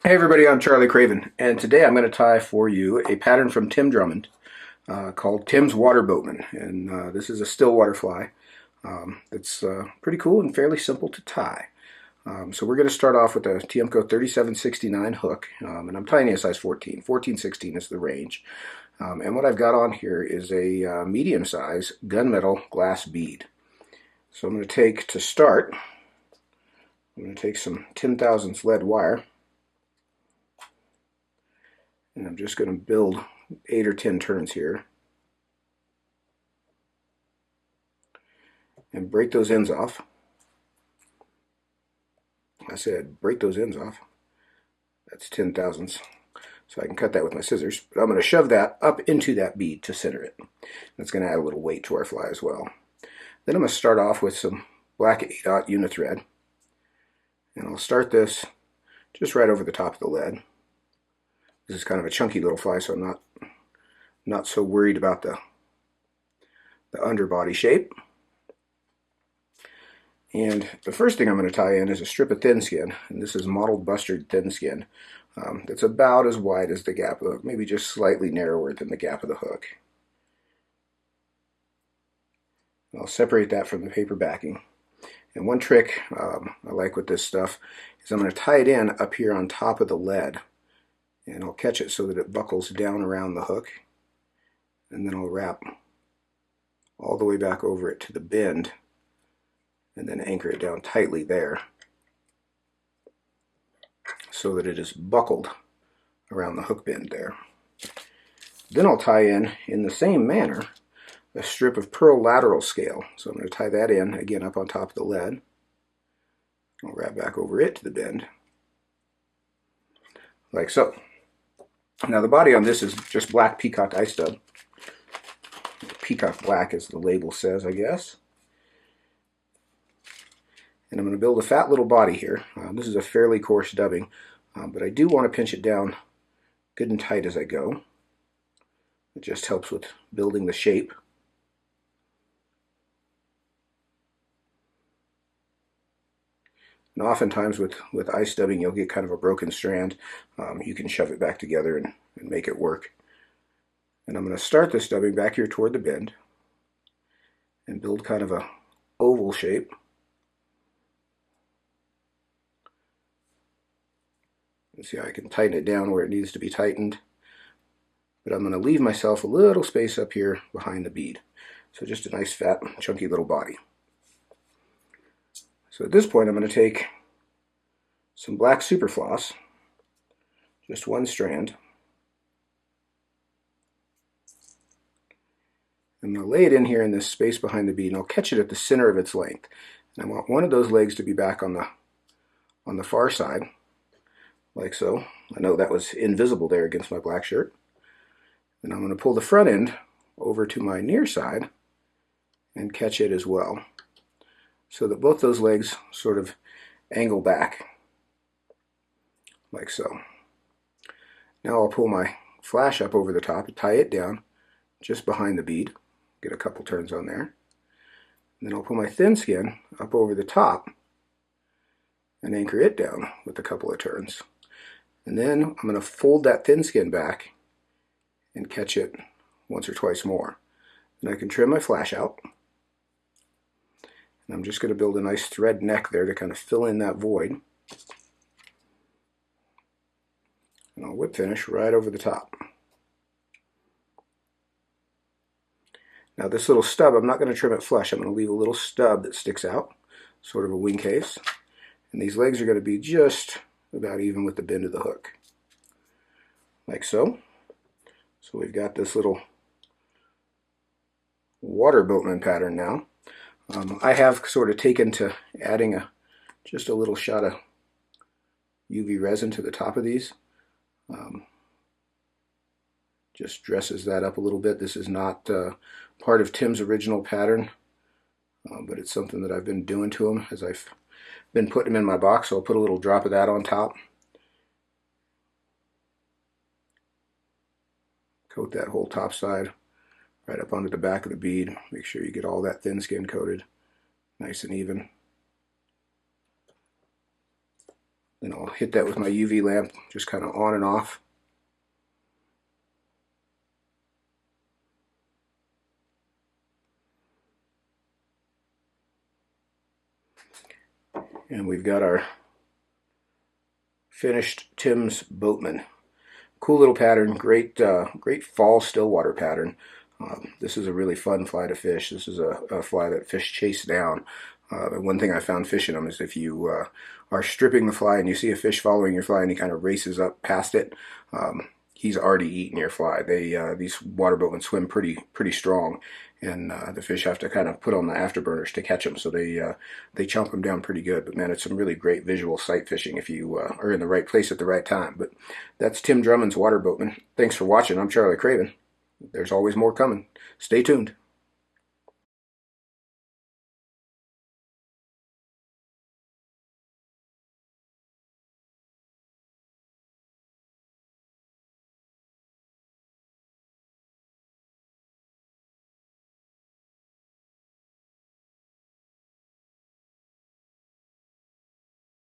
Hey everybody, I'm Charlie Craven, and today I'm going to tie for you a pattern from Tim Drummond called Tim's Water Boatman, and this is a still water fly. It's pretty cool and fairly simple to tie. So we're going to start off with a Tiemco 3769 hook, and I'm tying a size 14. 14-16 is the range. And what I've got on here is a medium size gunmetal glass bead. So I'm going to take, to start, I'm going to take some 10,000ths lead wire. And I'm just going to build 8 or 10 turns here and break those ends off. I said break those ends off. That's 10,000ths. So I can cut that with my scissors. But I'm going to shove that up into that bead to center it. That's going to add a little weight to our fly as well. Then I'm going to start off with some black 8/0 unithread. And I'll start this just right over the top of the lead. This is kind of a chunky little fly, so I'm not so worried about the underbody shape. And the first thing I'm going to tie in is a strip of Thinskin, and this is Mottled Bustard Thinskin. That's about as wide as the gap of the hook, maybe just slightly narrower than the gap of the hook. I'll separate that from the paper backing. And one trick I like with this stuff is I'm going to tie it in up here on top of the lead. And I'll catch it so that it buckles down around the hook, and then I'll wrap all the way back over it to the bend and then anchor it down tightly there so that it is buckled around the hook bend there. Then I'll tie in the same manner, a strip of pearl lateral scale. So I'm going to tie that in again up on top of the lead. I'll wrap back over it to the bend like so. Now the body on this is just black Peacock ice stub. Peacock black, as the label says, I guess. And I'm going to build a fat little body here. This is a fairly coarse dubbing, but I do want to pinch it down good and tight as I go. It just helps with building the shape. And oftentimes with ice dubbing, you'll get kind of a broken strand. You can shove it back together and make it work. And I'm going to start this dubbing back here toward the bend and build kind of a oval shape. And see how I can tighten it down where it needs to be tightened. But I'm going to leave myself a little space up here behind the bead. So just a nice fat chunky little body. So at this point I'm going to take some black Superfloss, just one strand. I'm going to lay it in here in this space behind the bead, and I'll catch it at the center of its length. And I want one of those legs to be back on the far side, like so. I know that was invisible there against my black shirt. And I'm going to pull the front end over to my near side and catch it as well, so that both those legs sort of angle back, like so. Now I'll pull my flash up over the top and tie it down just behind the bead. Get a couple turns on there. And then I'll pull my Thinskin up over the top and anchor it down with a couple of turns. And then I'm going to fold that Thinskin back and catch it once or twice more. And I can trim my flash out. And I'm just going to build a nice thread neck there to kind of fill in that void. And I'll whip finish right over the top. Now this little stub, I'm not going to trim it flush. I'm going to leave a little stub that sticks out, sort of a wing case. And these legs are going to be just about even with the bend of the hook, like so. So we've got this little water boatman pattern now. I have sort of taken to adding just a little shot of UV resin to the top of these. Just dresses that up a little bit. This is not part of Tim's original pattern, but it's something that I've been doing to them as I've been putting them in my box. So I'll put a little drop of that on top. Coat that whole top side right up onto the back of the bead. Make sure you get all that Thinskin coated nice and even. Then I'll hit that with my UV lamp, just kind of on and off. And we've got our finished Tim's Boatman. Cool little pattern, great fall stillwater pattern. This is a really fun fly to fish. This is a fly that fish chase down. And one thing I found fishing them is if you are stripping the fly and you see a fish following your fly and he kind of races up past it, he's already eaten your fly. These water boatmen swim pretty strong, and the fish have to kind of put on the afterburners to catch them. So they chomp them down pretty good. But man, it's some really great visual sight fishing if you are in the right place at the right time. But that's Tim Drummond's water boatman. Thanks for watching. I'm Charlie Craven. There's always more coming. Stay tuned.